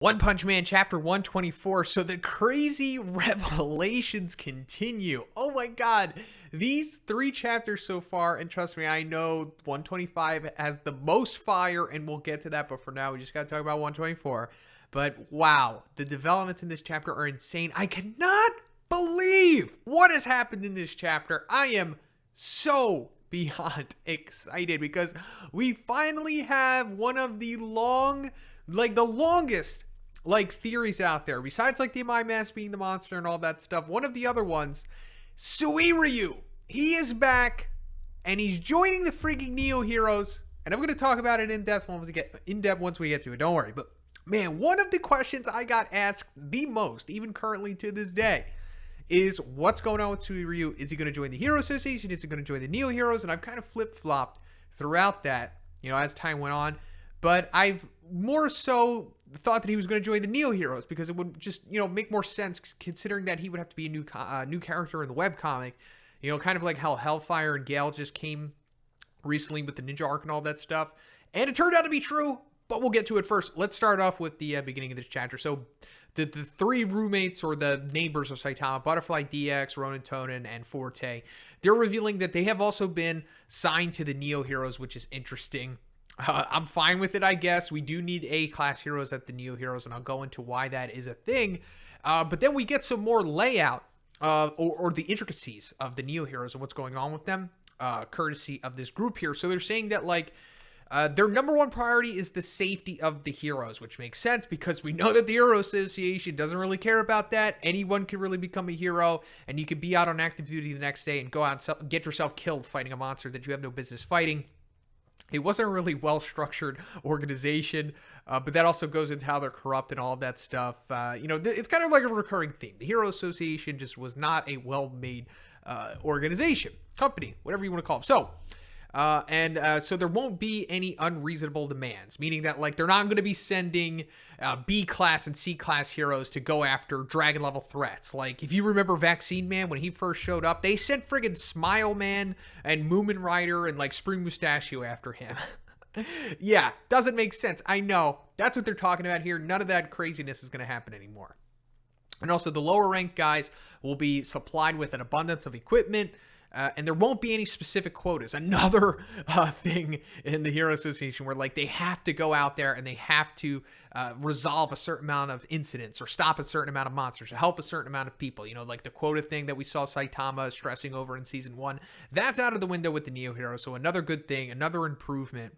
One Punch Man chapter 124. So the crazy revelations continue. Oh my god. These 3 chapters so far, and trust me, I know 125 has the most fire, and we'll get to that, but for now, we just gotta talk about 124. But wow, the developments in this chapter are insane. I cannot believe what has happened in this chapter. I am so beyond excited because we finally have one of the longest theories out there, besides like the Amai Mask being the monster and all that stuff. One of the other ones, CHADRYU, he is back and he's joining the freaking Neo Heroes, and I'm going to talk about it in depth once we get to it. Don't worry. But man, one of the questions I got asked the most, even currently to this day, is what's going on with CHADRYU? Is he going to join the Hero Association? Is he going to join the Neo Heroes? And I've kind of flip-flopped throughout that, as time went on. But I've more so thought that he was going to join the Neo Heroes because it would just, make more sense considering that he would have to be a new character in the webcomic. Kind of like how Hellfire and Gale just came recently with the Ninja Arc and all that stuff. And it turned out to be true, but we'll get to it first. Let's start off with the beginning of this chapter. So the 3 roommates or the neighbors of Saitama, Butterfly DX, Ronin Tonin, and Forte, they're revealing that they have also been signed to the Neo Heroes, which is interesting. I'm fine with it, I guess. We do need A-class heroes at the Neo Heroes, and I'll go into why that is a thing. But then we get some more layout or the intricacies of the Neo Heroes and what's going on with them, courtesy of this group here. So they're saying that, their number one priority is the safety of the heroes, which makes sense because we know that the Hero Association doesn't really care about that. Anyone can really become a hero, and you could be out on active duty the next day and go out and get yourself killed fighting a monster that you have no business fighting. It wasn't a really well-structured organization, but that also goes into how they're corrupt and all of that stuff. It's kind of like a recurring theme. The Hero Association just was not a well-made organization, company, whatever you want to call them. So there won't be any unreasonable demands, meaning that they're not going to be sending B-class and C-class heroes to go after dragon-level threats. If you remember Vaccine Man, when he first showed up, they sent friggin' Smile Man and Moomin Rider and Spring Mustachio after him. Yeah, doesn't make sense. I know. That's what they're talking about here. None of that craziness is going to happen anymore. And also, the lower-ranked guys will be supplied with an abundance of equipment, and there won't be any specific quotas. Another thing in the Hero Association where they have to go out there and they have to resolve a certain amount of incidents or stop a certain amount of monsters or help a certain amount of people. The quota thing that we saw Saitama stressing over in season 1. That's out of the window with the Neo Hero. So another good thing, another improvement.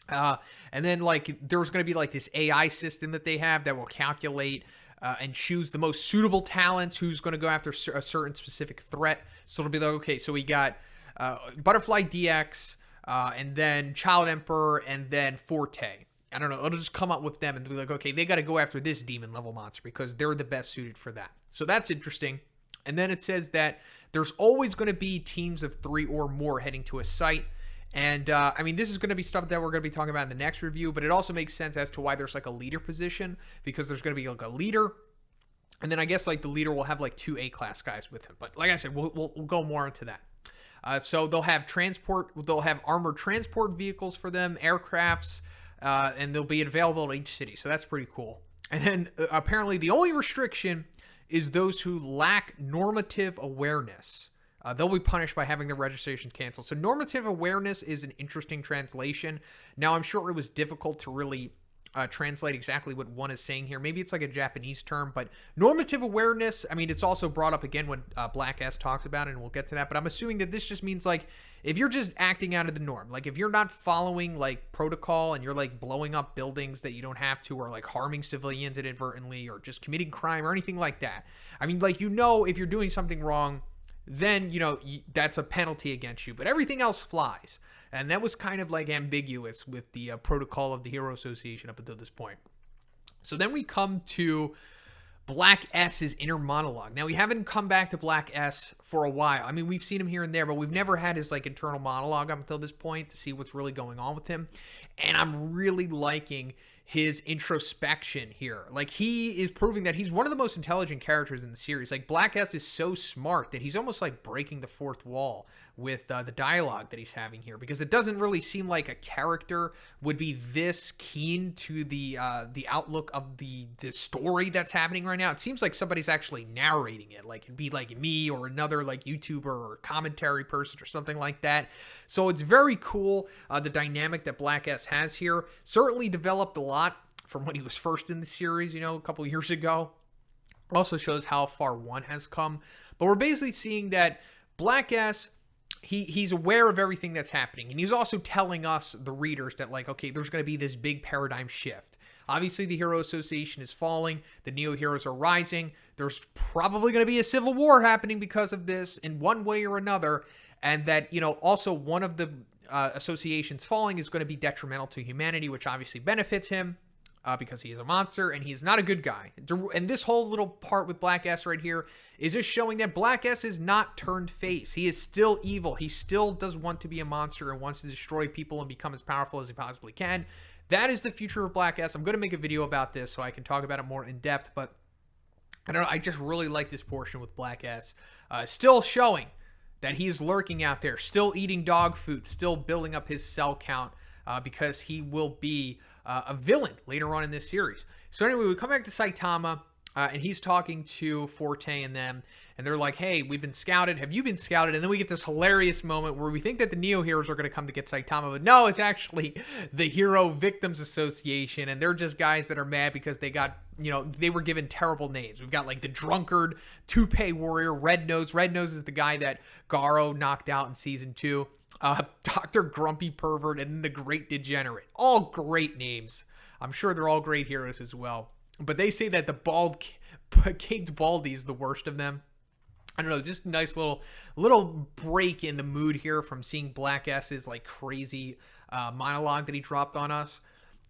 And then there's going to be this AI system that they have that will calculate and choose the most suitable talents, who's going to go after a certain specific threat. So it'll be okay, so we got Butterfly DX, and then Child Emperor, and then Forte. I don't know, it'll just come up with them and be okay, they got to go after this demon level monster because they're the best suited for that. So that's interesting. And then it says that there's always going to be teams of 3 or more heading to a site. And, this is going to be stuff that we're going to be talking about in the next review, but it also makes sense as to why there's a leader position, because there's going to be a leader, and then I guess the leader will have 2 A-class guys with him. But like I said, we'll go more into that. So they'll have armored transport vehicles for them, aircrafts, and they'll be available in each city. So that's pretty cool. And then apparently the only restriction is those who lack normative awareness. They'll be punished by having their registration canceled. So normative awareness is an interesting translation. Now, I'm sure it was difficult to really translate exactly what one is saying here. Maybe it's a Japanese term, but normative awareness, it's also brought up again when Black S talks about it, and we'll get to that. But I'm assuming that this just means if you're just acting out of the norm, if you're not following protocol and you're blowing up buildings that you don't have to, or harming civilians inadvertently, or just committing crime or anything like that. If you're doing something wrong, then, that's a penalty against you. But everything else flies. And that was kind of ambiguous with the protocol of the Hero Association up until this point. So then we come to Black S's inner monologue. Now, we haven't come back to Black S for a while. We've seen him here and there, but we've never had his internal monologue up until this point to see what's really going on with him. And I'm really liking his introspection here. He is proving that he's one of the most intelligent characters in the series. Black S is so smart that he's almost breaking the fourth wall with the dialogue that he's having here, because it doesn't really seem like a character would be this keen to the outlook of the story that's happening right now. It seems like somebody's actually narrating it, like it'd be like me or another like YouTuber or commentary person or something like that. So it's very cool, the dynamic that Black S has here. Certainly developed a lot from when he was first in the series, you know, a couple years ago. Also shows how far one has come. But we're basically seeing that Black S, he's aware of everything that's happening. And he's also telling us, the readers, that like, okay, there's going to be this big paradigm shift. Obviously, the Hero Association is falling. The Neo Heroes are rising. There's probably going to be a civil war happening because of this in one way or another. And that, you know, also one of the associations falling is going to be detrimental to humanity, which obviously benefits him. Because he is a monster and he's not a good guy. And this whole little part with Black S right here is just showing that Black S is not turned face. He is still evil. He still does want to be a monster and wants to destroy people and become as powerful as he possibly can. That is the future of Black S. I'm going to make a video about this so I can talk about it more in depth, but I don't know. I just really like this portion with Black S. Still showing that he's lurking out there, still eating dog food, still building up his cell count, because he will be a villain later on in this series. So anyway, we come back to Saitama, and he's talking to Forte and them, and they're like, hey, we've been scouted. Have you been scouted? And then we get this hilarious moment where we think that the Neo Heroes are going to come to get Saitama, but no, it's actually the Hero Victims Association, and they're just guys that are mad because they got, you know, they were given terrible names. We've got like the Drunkard, Toupee Warrior, Red Nose. Red Nose is the guy that Garo knocked out in Season 2. Dr. Grumpy Pervert, and the Great Degenerate. All great names. I'm sure they're all great heroes as well. But they say that the Caked Baldy is the worst of them. I don't know, just a nice little break in the mood here from seeing Black S's like crazy monologue that he dropped on us.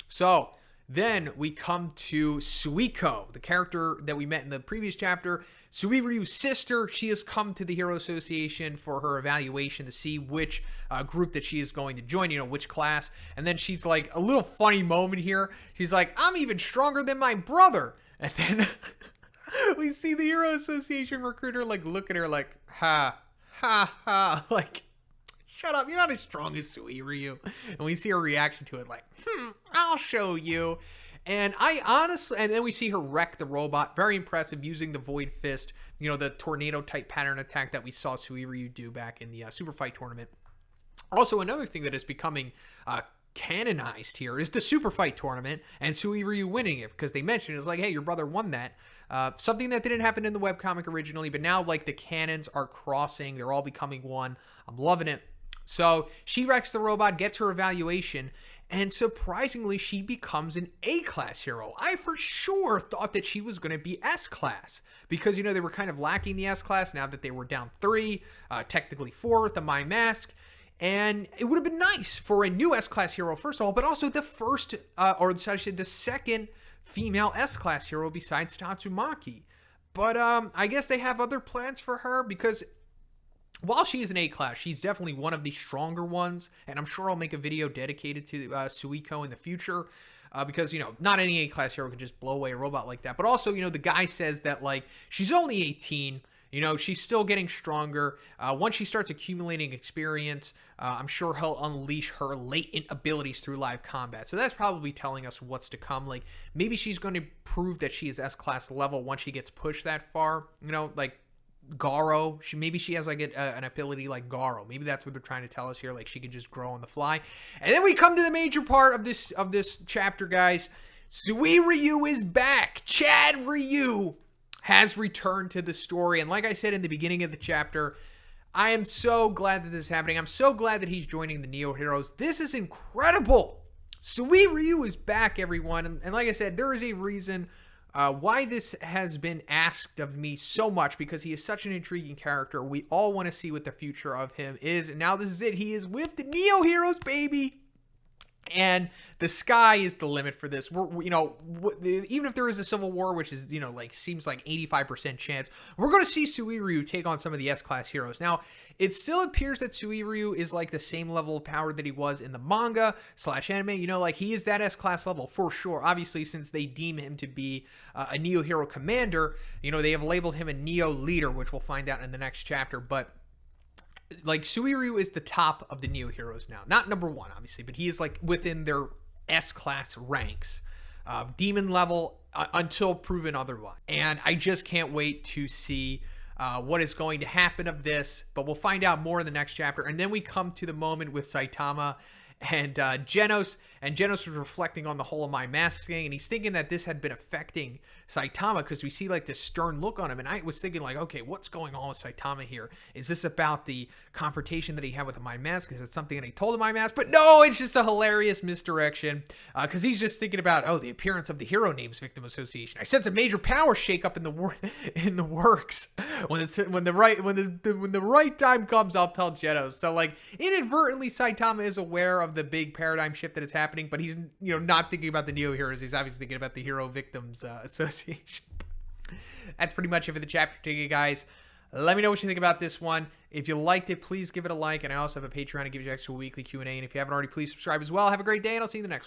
So then we come to Suiko, the character that we met in the previous chapter. Suiryu's sister, she has come to the Hero Association for her evaluation to see which group that she is going to join, you know, which class. And then she's like, a little funny moment here. She's like, I'm even stronger than my brother. And then we see the Hero Association recruiter like look at her like, ha, ha, ha. Like, shut up, you're not as strong as Suiryu. And we see her reaction to it like, I'll show you. And I honestly, and then we see her wreck the robot. Very impressive, using the Void Fist, you know, the tornado type pattern attack that we saw Suiryu do back in the Super Fight tournament. Also, another thing that is becoming canonized here is the Super Fight tournament and Suiryu winning it, because they mentioned it's like, hey, your brother won that. Something that didn't happen in the webcomic originally, but now like the canons are crossing. They're all becoming one. I'm loving it. So she wrecks the robot, gets her evaluation, and surprisingly, she becomes an A-class hero. I for sure thought that she was going to be S-class because, you know, they were kind of lacking the S-class now that they were down 3, technically 4 with the My Mask. And it would have been nice for a new S-class hero, first of all, but also the first, or I should say the second female S-class hero besides Tatsumaki. But I guess they have other plans for her because while she is an A-class, she's definitely one of the stronger ones, and I'm sure I'll make a video dedicated to Suiko in the future, because, you know, not any A-class hero can just blow away a robot like that. But also, you know, the guy says that, like, she's only 18, you know, she's still getting stronger. Once she starts accumulating experience, I'm sure he'll unleash her latent abilities through live combat. So that's probably telling us what's to come. Like, maybe she's going to prove that she is S-class level once she gets pushed that far, you know, like Garo, maybe she has like an ability like Garo. Maybe that's what they're trying to tell us here. Like she can just grow on the fly. And then we come to the major part of this chapter, guys. Suiryu is back. CHADRYU has returned to the story. And like I said in the beginning of the chapter, I am so glad that this is happening. I'm so glad that he's joining the Neo Heroes. This is incredible. Suiryu is back, everyone. And like I said, there is a reason why this has been asked of me so much, because he is such an intriguing character. We all want to see what the future of him is. And now this is it. He is with the Neo Heroes, baby. And the sky is the limit for this. We're, you know, even if there is a civil war, which is, you know, like seems like 85% chance, we're going to see Suiryu take on some of the S-class heroes. Now, it still appears that Suiryu is like the same level of power that he was in the manga / anime. You know, like he is that S-class level for sure. Obviously, since they deem him to be a Neo Hero commander, you know, they have labeled him a Neo leader, which we'll find out in the next chapter. But like Suiryu is the top of the Neo heroes now. Not number one, obviously, but he is like within their S-class ranks. Demon level until proven otherwise. And I just can't wait to see what is going to happen of this, but we'll find out more in the next chapter. And then we come to the moment with Saitama and Genos, and Genos was reflecting on the whole of my mask thing, and he's thinking that this had been affecting Saitama because we see like this stern look on him, and I was thinking like, okay, what's going on with Saitama here? Is this about the confrontation that he had with the my mask? Is it something that he told the my mask? But no, it's just a hilarious misdirection because he's just thinking about, the appearance of the Hero Names Victim Association. I sense a major power shakeup in the works. When the right time comes, I'll tell Genos. So like inadvertently, Saitama is aware of the big paradigm shift that is happening, but he's not thinking about the Neo heroes. He's obviously thinking about the Hero Victims Association. That's pretty much it for the chapter today, guys. Let me know what you think about this one. If you liked it, please give it a like, and I also have a Patreon to give you extra weekly Q&A, and if you haven't already, please subscribe as well. Have a great day, and I'll see you in the next one.